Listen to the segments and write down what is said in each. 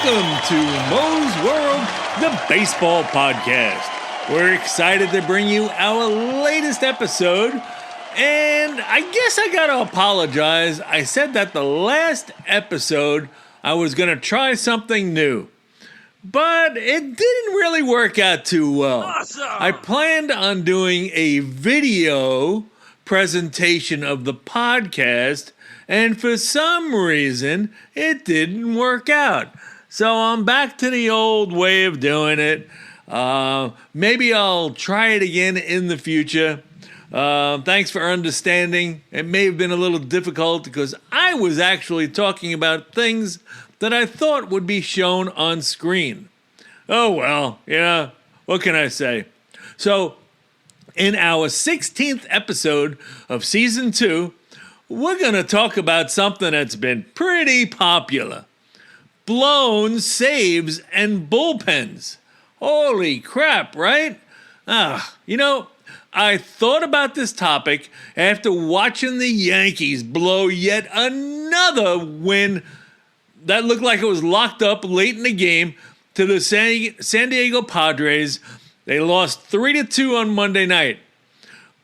Welcome to Mo's World, the baseball podcast. We're excited to bring you our latest episode. And I guess I gotta apologize. I said that the last episode I was gonna try something new, but it didn't really work out too well. Awesome. I planned on doing a video presentation of the podcast, and for some reason, it didn't work out. So I'm back to the old way of doing it. Maybe I'll try it again in the future. Thanks for understanding. It may have been a little difficult because I was actually talking about things that I thought would be shown on screen. Oh well, what can I say? So, in our 16th episode of Season 2, we're going to talk about something that's been pretty popular. Blown saves and bullpens. Holy crap, right? I thought about this topic after watching the Yankees blow yet another win that looked like it was locked up late in the game to the San Diego Padres. They lost 3-2 on Monday night.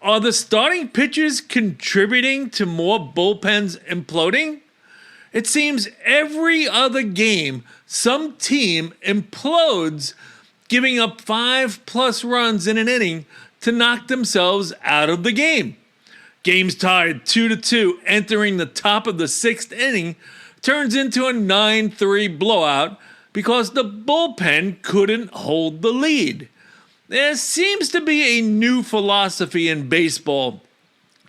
Are the starting pitchers contributing to more bullpens imploding? It seems every other game, some team implodes, giving up 5+ runs in an inning to knock themselves out of the game. Games tied 2-2 entering the top of the 6th inning turns into a 9-3 blowout because the bullpen couldn't hold the lead. There seems to be a new philosophy in baseball,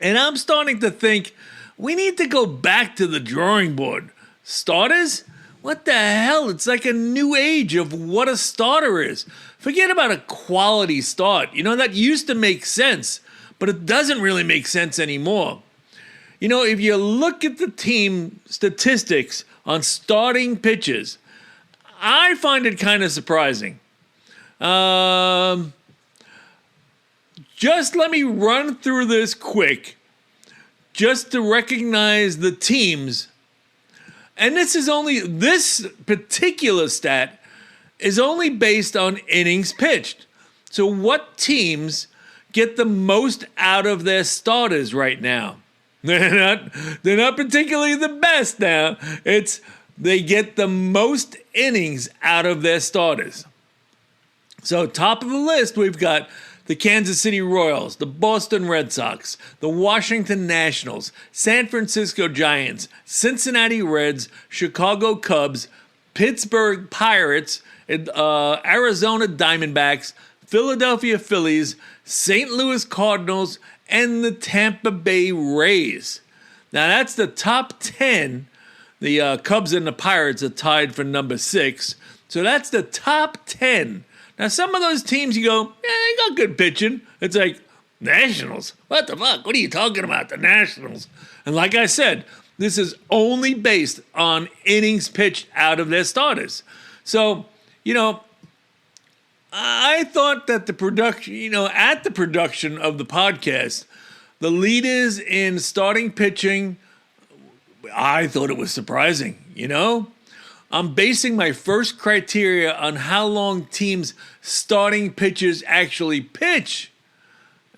and I'm starting to think we need to go back to the drawing board. Starters? What the hell? It's like a new age of what a starter is. Forget about a quality start. That used to make sense, but it doesn't really make sense anymore. If you look at the team statistics on starting pitchers, I find it kind of surprising. Just let me run through this quick, just to recognize the teams. And this particular stat is only based on innings pitched. So what teams get the most out of their starters right now? They're not particularly the best now. They get the most innings out of their starters. So top of the list, we've got the Kansas City Royals, the Boston Red Sox, the Washington Nationals, San Francisco Giants, Cincinnati Reds, Chicago Cubs, Pittsburgh Pirates, Arizona Diamondbacks, Philadelphia Phillies, St. Louis Cardinals, and the Tampa Bay Rays. Now that's the top 10. The Cubs and the Pirates are tied for number 6. So that's the top 10. Now, some of those teams you go, they got good pitching. It's like, Nationals? What the fuck? What are you talking about, the Nationals? And like I said, this is only based on innings pitched out of their starters. So, I thought that the production, at the production of the podcast, the leaders in starting pitching, I thought it was surprising, I'm basing my first criteria on how long teams' starting pitchers actually pitch.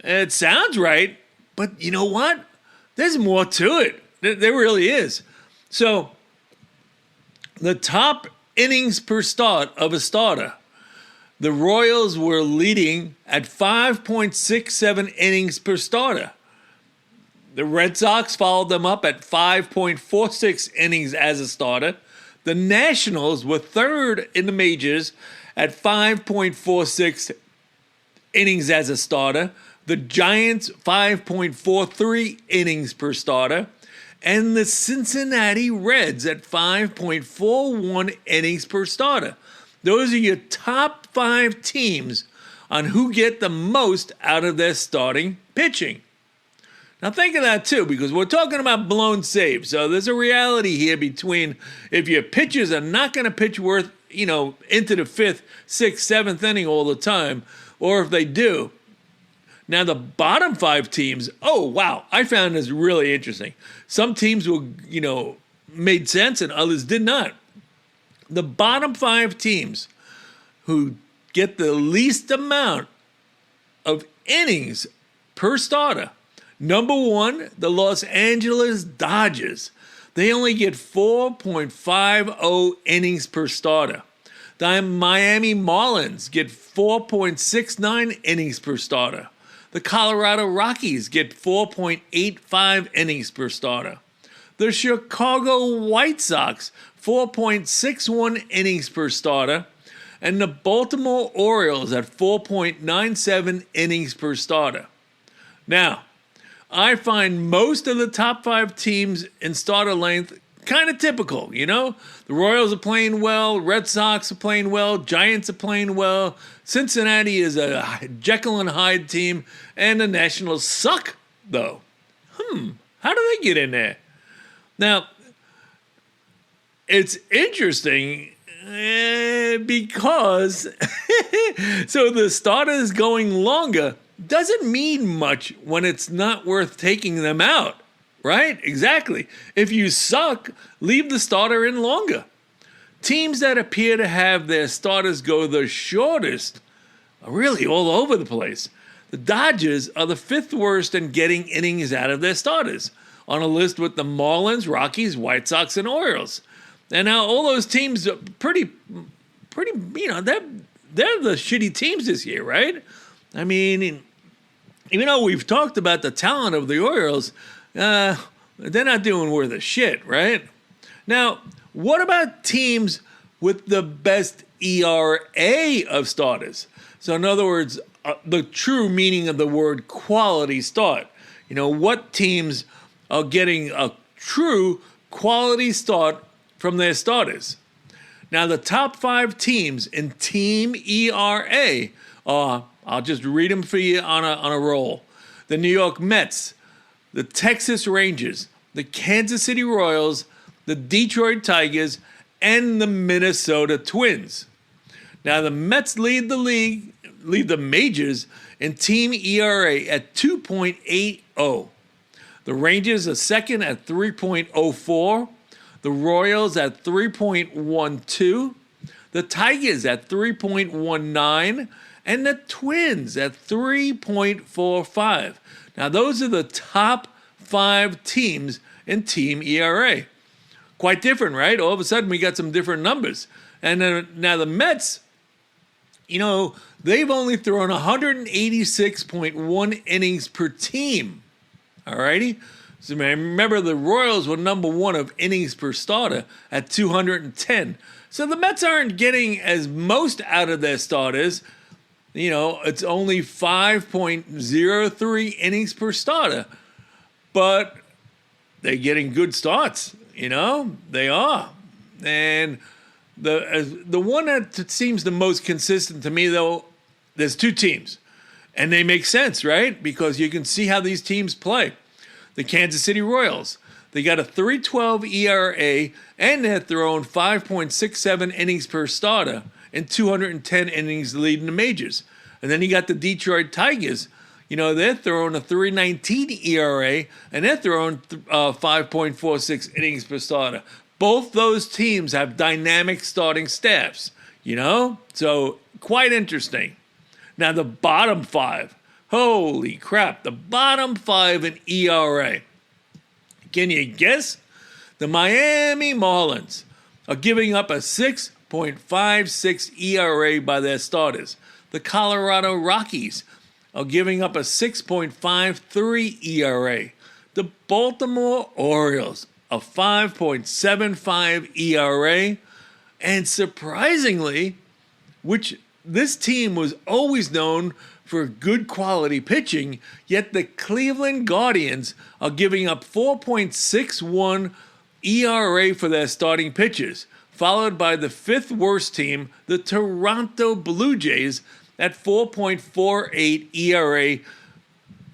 It sounds right, but you know what? There's more to it. There really is. So, the top innings per start of a starter, the Royals were leading at 5.67 innings per starter. The Red Sox followed them up at 5.46 innings as a starter. The Nationals were third in the majors at 5.46 innings as a starter. The Giants, 5.43 innings per starter. And the Cincinnati Reds at 5.41 innings per starter. Those are your top 5 teams on who get the most out of their starting pitching. Now think of that too, because we're talking about blown saves. So there's a reality here between if your pitchers are not going to pitch into the 5th, 6th, 7th inning all the time, or if they do. Now the bottom 5 teams, oh wow, I found this really interesting. Some teams will, made sense and others did not. the bottom 5 teams who get the least amount of innings per starter. Number 1, the Los Angeles Dodgers. They only get 4.50 innings per starter. The Miami Marlins get 4.69 innings per starter. The Colorado Rockies get 4.85 innings per starter. The Chicago White Sox, 4.61 innings per starter. And the Baltimore Orioles at 4.97 innings per starter. Now, I find most of the top 5 teams in starter length kind of typical, you know? The Royals are playing well, Red Sox are playing well, Giants are playing well, Cincinnati is a Jekyll and Hyde team, and the Nationals suck, though. How do they get in there? Now, it's interesting because so the starters going longer doesn't mean much when it's not worth taking them out, right? Exactly. If you suck, leave the starter in longer. Teams that appear to have their starters go the shortest are really all over the place. The Dodgers are the 5th worst in getting innings out of their starters, on a list with the Marlins, Rockies, White Sox, and Orioles. And now all those teams are pretty, you know, they're the shitty teams this year, right? I mean, even though we've talked about the talent of the Orioles, they're not doing worth a shit, right? Now, what about teams with the best ERA of starters? So in other words, the true meaning of the word quality start. You know, what teams are getting a true quality start from their starters? Now, the top 5 teams in team ERA are, I'll just read them for you on a roll. The New York Mets, the Texas Rangers, the Kansas City Royals, the Detroit Tigers, and the Minnesota Twins. Now, the Mets lead the majors in team ERA at 2.80. The Rangers are second at 3.04. The Royals at 3.12. The Tigers at 3.19. And the Twins at 3.45. Now, those are the top 5 teams in team ERA. Quite different, right? All of a sudden, we got some different numbers. And now the Mets, you know, they've only thrown 186.1 innings per team. All righty? So remember, the Royals were number 1 of innings per starter at 210. So the Mets aren't getting as most out of their starters. You know, it's only 5.03 innings per starter. But they're getting good starts, you know? They are. And the one that seems the most consistent to me, though, there's 2 teams. And they make sense, right? Because you can see how these teams play. The Kansas City Royals, they got a 3.12 ERA, and they're throwing 5.67 innings per starter and 210 innings leading the majors. And then you got the Detroit Tigers. You know, they're throwing a 3.19 ERA, and they're throwing 5.46 innings per starter. Both those teams have dynamic starting staffs, you know? So, quite interesting. Now, the bottom 5. Holy crap, the bottom 5 in ERA. Can you guess? The Miami Marlins are giving up a 6.56 ERA by their starters. The Colorado Rockies are giving up a 6.53 ERA. The Baltimore Orioles, a 5.75 ERA. And surprisingly, which this team was always known for good quality pitching, yet the Cleveland Guardians are giving up 4.61 ERA for their starting pitchers, followed by the 5th worst team, the Toronto Blue Jays, at 4.48 ERA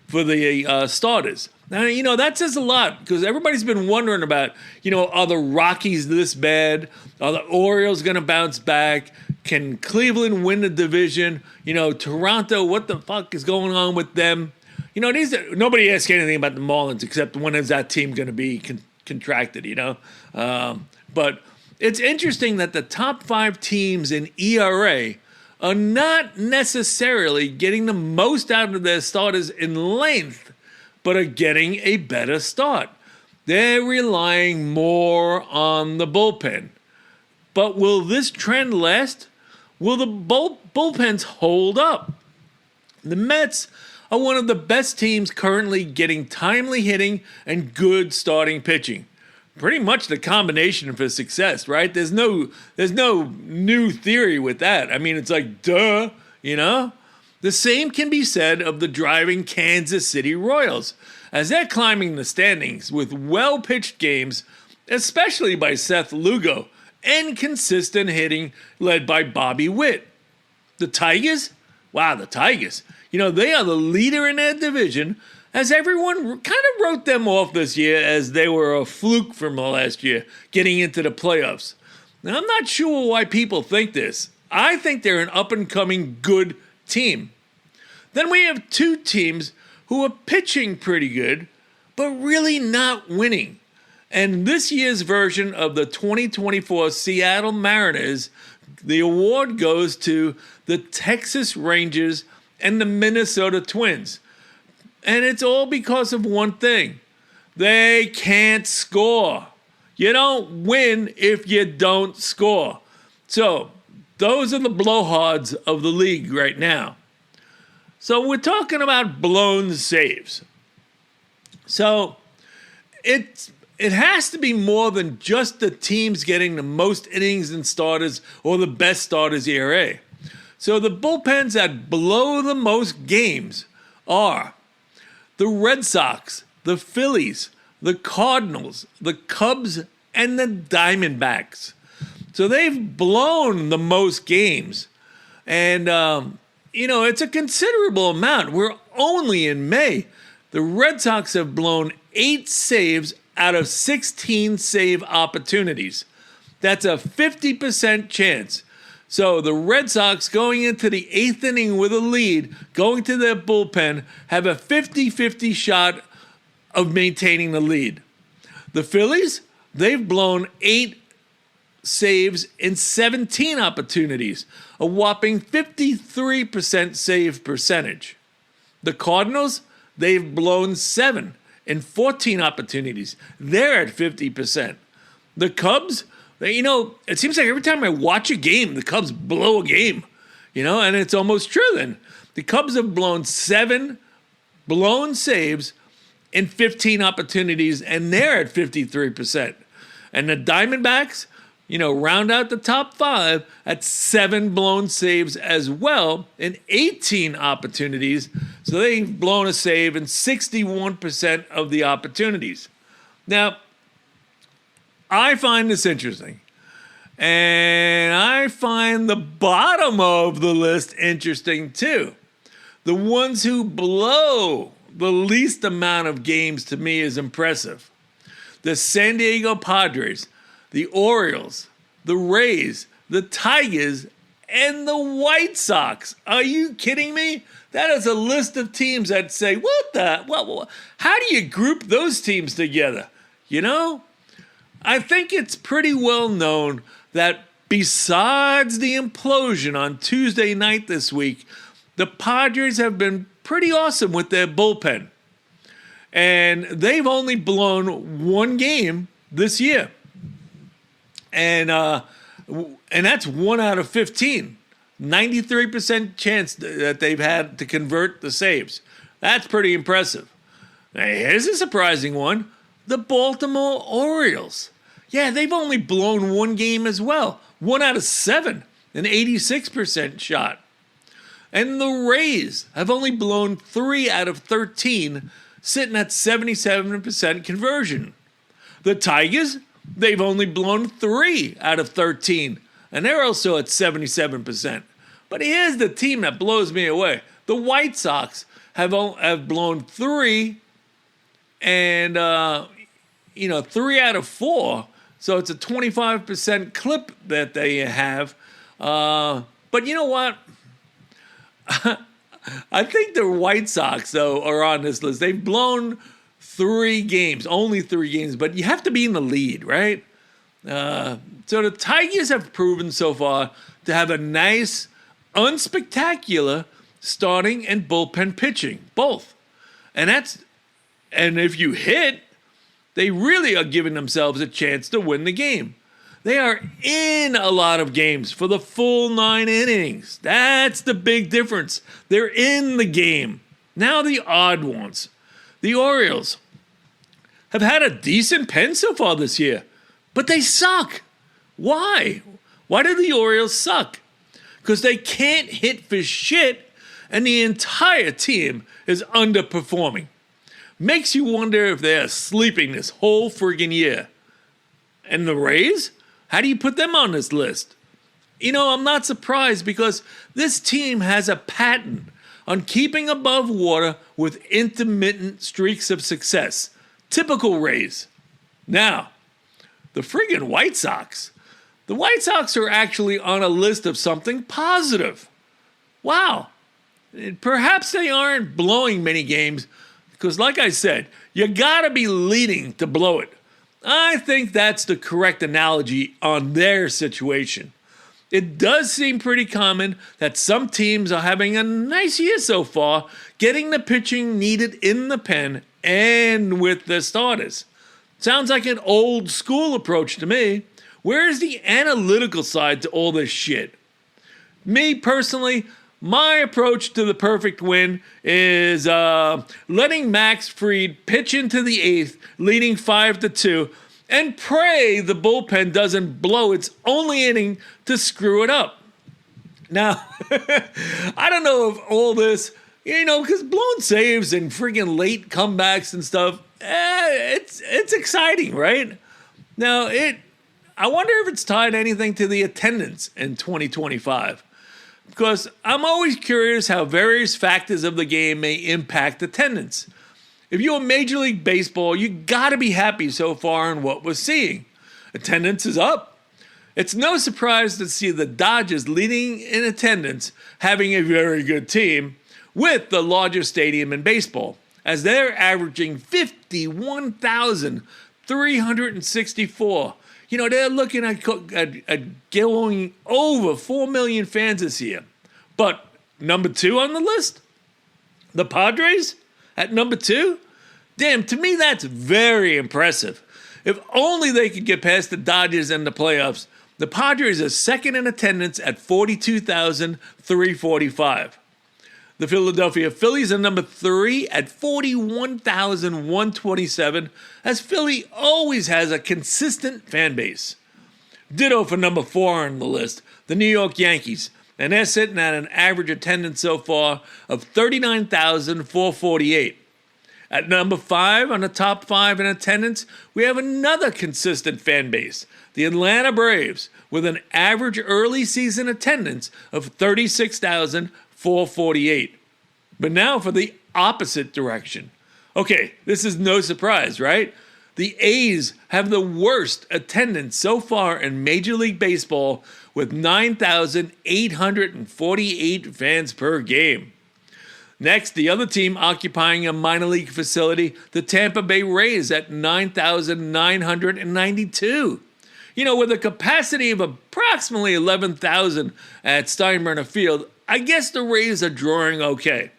for the starters. Now, you know, that says a lot, because everybody's been wondering about, you know, are the Rockies this bad? Are the Orioles going to bounce back? Can Cleveland win the division? You know, Toronto, what the fuck is going on with them? You know, nobody asks anything about the Marlins except when is that team going to be contracted, you know? But it's interesting that the top 5 teams in ERA are not necessarily getting the most out of their starters in length, but are getting a better start. They're relying more on the bullpen. But will this trend last? Will the bullpens hold up? The Mets are one of the best teams currently getting timely hitting and good starting pitching. Pretty much the combination for success, right? There's no new theory with that. I mean, it's like, duh, you know? The same can be said of the driving Kansas City Royals, as they're climbing the standings with well-pitched games, especially by Seth Lugo, and consistent hitting led by Bobby Witt. The Tigers? Wow, the Tigers. You know, they are the leader in their division, as everyone kind of wrote them off this year as they were a fluke from last year, getting into the playoffs. Now, I'm not sure why people think this. I think they're an up-and-coming good team. Then we have 2 teams who are pitching pretty good, but really not winning. And this year's version of the 2024 Seattle Mariners, the award goes to the Texas Rangers and the Minnesota Twins. And it's all because of one thing. They can't score. You don't win if you don't score. So, those are the blowhards of the league right now. So, we're talking about blown saves. So, it has to be more than just the teams getting the most innings and starters or the best starters ERA. So, the bullpens that blow the most games are the Red Sox, the Phillies, the Cardinals, the Cubs, and the Diamondbacks. So they've blown the most games. And, it's a considerable amount. We're only in May. The Red Sox have blown 8 saves out of 16 save opportunities. That's a 50% chance. So the Red Sox, going into the 8th inning with a lead, going to their bullpen, have a 50-50 shot of maintaining the lead. The Phillies, they've blown 8 saves in 17 opportunities, a whopping 53% save percentage. The Cardinals, they've blown 7 in 14 opportunities. They're at 50%. The Cubs, it seems like every time I watch a game, the Cubs blow a game, and it's almost true then. The Cubs have blown 7 blown saves in 15 opportunities, and they're at 53%. And the Diamondbacks, round out the top 5 at 7 blown saves as well in 18 opportunities. So they've blown a save in 61% of the opportunities. Now, I find this interesting. And I find the bottom of the list interesting too. The ones who blow the least amount of games to me is impressive. The San Diego Padres, the Orioles, the Rays, the Tigers, and the White Sox. Are you kidding me? That is a list of teams that say, how do you group those teams together? I think it's pretty well known that besides the implosion on Tuesday night this week, the Padres have been pretty awesome with their bullpen. And they've only blown 1 game this year. And that's 1 out of 15. 93% chance that they've had to convert the saves. That's pretty impressive. Now, here's a surprising one. The Baltimore Orioles. Yeah, they've only blown 1 game as well. 1 out of 7, an 86% shot. And the Rays have only blown 3 out of 13, sitting at 77% conversion. The Tigers, they've only blown 3 out of 13, and they're also at 77%. But here's the team that blows me away. The White Sox have blown 3 and 3 out of 4, so it's a 25% clip that they have. But you know what? I think the White Sox, though, are on this list. They've blown 3 games, only 3 games, but you have to be in the lead, right? So the Tigers have proven so far to have a nice, unspectacular starting and bullpen pitching, both. And if you hit, they really are giving themselves a chance to win the game. They are in a lot of games for the full 9 innings. That's the big difference. They're in the game. Now the odd ones. The Orioles have had a decent pen so far this year, but they suck. Why? Why do the Orioles suck? Because they can't hit for shit, and the entire team is underperforming. Makes you wonder if they're sleeping this whole friggin' year. And the Rays? How do you put them on this list? I'm not surprised because this team has a pattern on keeping above water with intermittent streaks of success. Typical Rays. Now, the friggin' White Sox. The White Sox are actually on a list of something positive. Wow. Perhaps they aren't blowing many games because, like I said, you gotta be leading to blow it. I think that's the correct analogy on their situation. It does seem pretty common that some teams are having a nice year so far, getting the pitching needed in the pen and with the starters. Sounds like an old school approach to me. Where's the analytical side to all this shit? Me personally, my approach to the perfect win is letting Max Fried pitch into the 8th, leading 5-2, and pray the bullpen doesn't blow its only inning to screw it up. Now, I don't know if all this, because blown saves and friggin' late comebacks and stuff, it's exciting, right? Now, I wonder if it's tied anything to the attendance in 2025. Because I'm always curious how various factors of the game may impact attendance. If you're Major League Baseball, you gotta be happy so far in what we're seeing. Attendance is up. It's no surprise to see the Dodgers leading in attendance, having a very good team, with the largest stadium in baseball, as they're averaging 51,364. They're looking at going over 4 million fans this year. But number 2 on the list? The Padres at number 2? Damn, to me that's very impressive. If only they could get past the Dodgers in the playoffs. The Padres are second in attendance at 42,345. The Philadelphia Phillies are number 3 at 41,127, as Philly always has a consistent fan base. Ditto for number 4 on the list, the New York Yankees, and they're sitting at an average attendance so far of 39,448. At number 5 on the top 5 in attendance, we have another consistent fan base, the Atlanta Braves, with an average early season attendance of 36,448. But now for the opposite direction. Okay, this is no surprise, right? The A's have the worst attendance so far in Major League Baseball with 9,848 fans per game. Next, the other team occupying a minor league facility, the Tampa Bay Rays at 9,992. With a capacity of approximately 11,000 at Steinbrenner Field, I guess the Rays are drawing okay.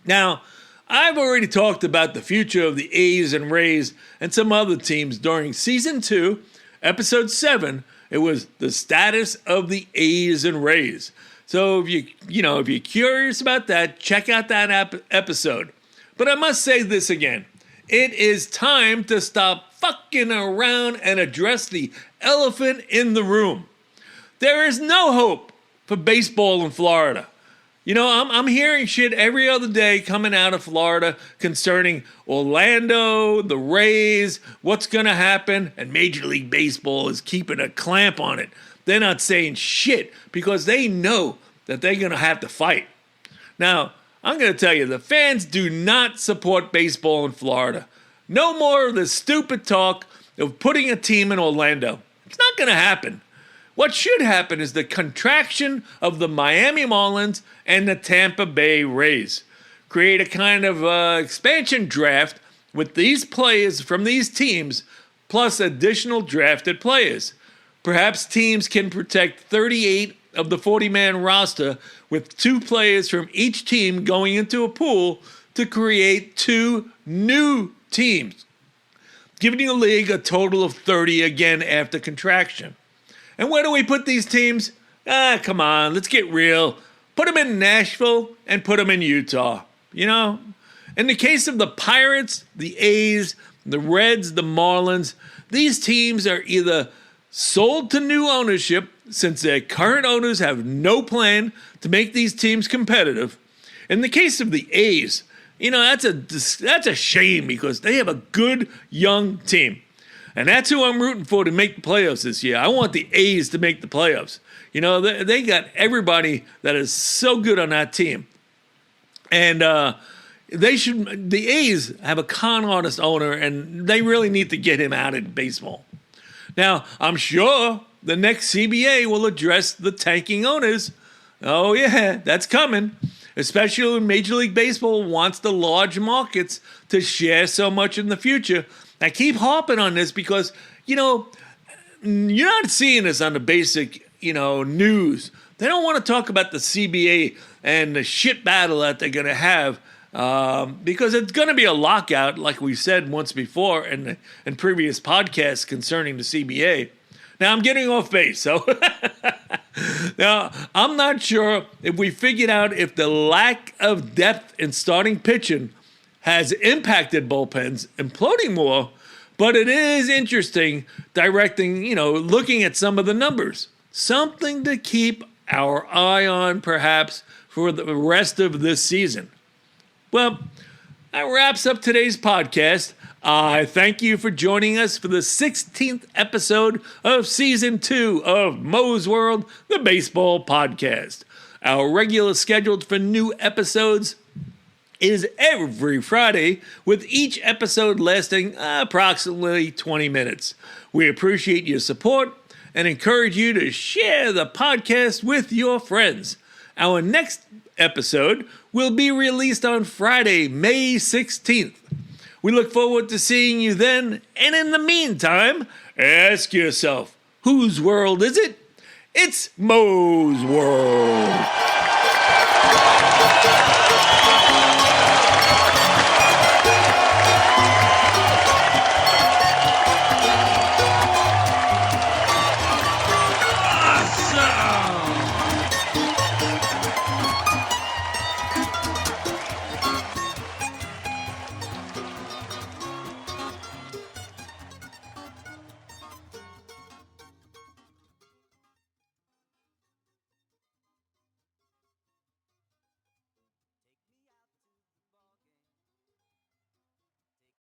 Now, I've already talked about the future of the A's and Rays and some other teams during Season 2, Episode 7. It was the status of the A's and Rays. So if you're curious about that, check out that episode. But I must say this again. It is time to stop fucking around and address the elephant in the room. There is no hope for baseball in Florida. I'm hearing shit every other day coming out of Florida concerning Orlando, the Rays, what's going to happen, and Major League Baseball is keeping a clamp on it. They're not saying shit because they know that they're going to have to fight. Now, I'm going to tell you, the fans do not support baseball in Florida. No more of the stupid talk of putting a team in Orlando. It's not going to happen. What should happen is the contraction of the Miami Marlins and the Tampa Bay Rays. Create a kind of expansion draft with these players from these teams plus additional drafted players. Perhaps teams can protect 38 of the 40-man roster with 2 players from each team going into a pool to create 2 new teams, giving the league a total of 30 again after contraction. And where do we put these teams? Come on, let's get real. Put them in Nashville and put them in Utah. You know, in the case of the Pirates, the A's, the Reds, the Marlins, these teams are either sold to new ownership since their current owners have no plan to make these teams competitive. In the case of the A's, you know, that's a shame because they have a good young team. And that's who I'm rooting for to make the playoffs this year. I want the A's to make the playoffs. You know, they got everybody that is so good on that team. And the A's have a con artist owner, and they really need to get him out of baseball. Now, I'm sure the next CBA will address the tanking owners. Oh, yeah, that's coming. Especially when Major League Baseball wants the large markets to share so much in the future. I keep harping on this because, you know, you're not seeing this on the basic, you know, news. They don't want to talk about the CBA and the shit battle that they're going to have because it's going to be a lockout, like we said once before in previous podcasts concerning the CBA. Now, I'm getting off base, so now I'm not sure if we figured out if the lack of depth in starting pitching has impacted bullpens imploding more, but it is interesting looking at some of the numbers. Something to keep our eye on, perhaps, for the rest of this season. Well, that wraps up today's podcast. I thank you for joining us for the 16th episode of Season 2 of Mo's World, the Baseball Podcast. Our regular schedule for new episodes is every Friday, with each episode lasting approximately 20 minutes. We appreciate your support and encourage you to share the podcast with your friends. Our next episode will be released on Friday, May 16th. We look forward to seeing you then, and in the meantime, ask yourself, whose world is it? It's Mo's World.